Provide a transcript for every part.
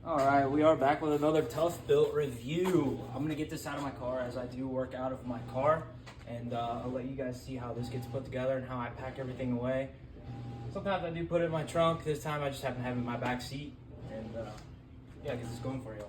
Alright, we are back with another Toughbuilt review. I'm going to get this out of my car as I do work out of my car. And I'll let you guys see how this gets put together and how I pack everything away. Sometimes I do put it in my trunk. This time I just happen to have it in my back seat. And yeah, get this going for you.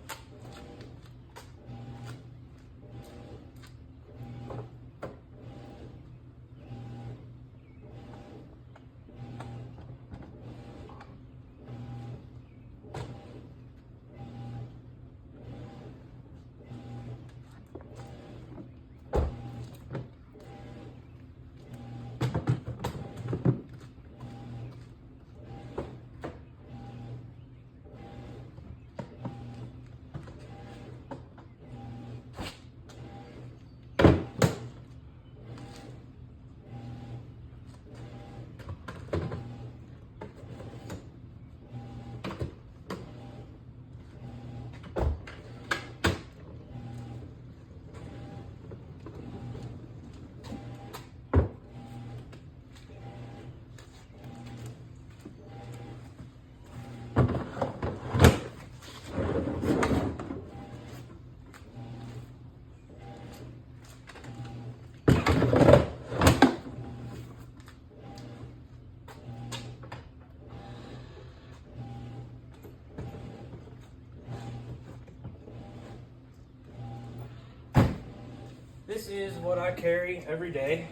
This is what I carry every day.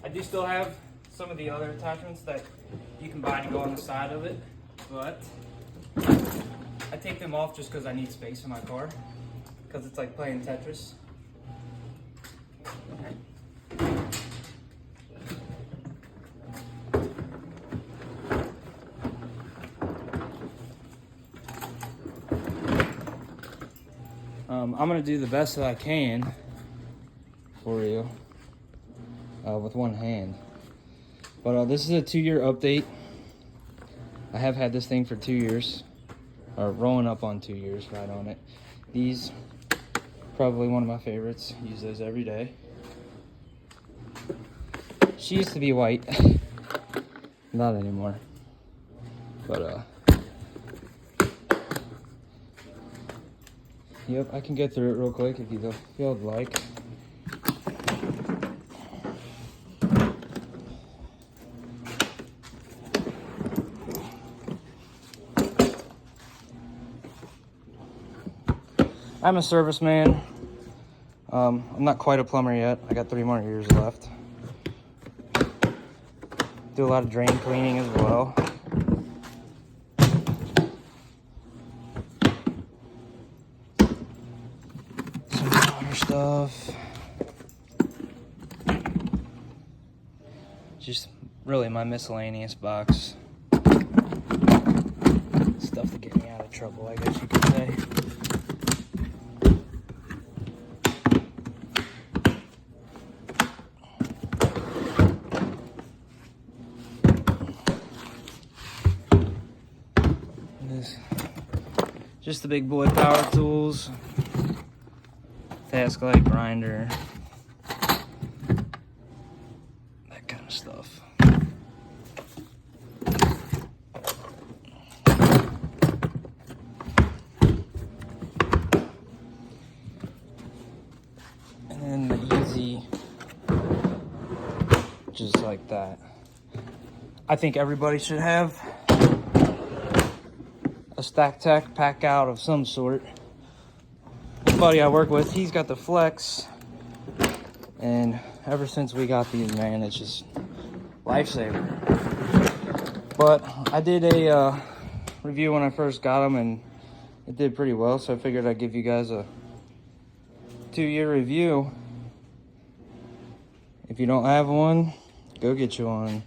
I do still have some of the other attachments that you can buy to go on the side of it, but I take them off just because I need space in my car, because it's like playing Tetris. I'm gonna do the best that I can for you with one hand. But this is a 2-year update. I have had this thing for 2 years, or rolling up on 2 years right on it. These, probably one of my favorites. Use those every day. She used to be white, not anymore. But yep, I can get through it real quick if you feel like. I'm a serviceman. I'm not quite a plumber yet. I got 3 more years left. Do a lot of drain cleaning as well. Stuff, just really my miscellaneous box, stuff to get me out of trouble, I guess you could say. This, just the big boy power tools. Task light, grinder, that kind of stuff. And then the easy, just like that. I think everybody should have a Stacktech pack out of some sort. Buddy I work with, he's got the Flex, and ever since we got these, man, it's just lifesaver. But I did a review when I first got them, and it did pretty well, so I figured I'd give you guys a 2-year review. If you don't have one, go get you one.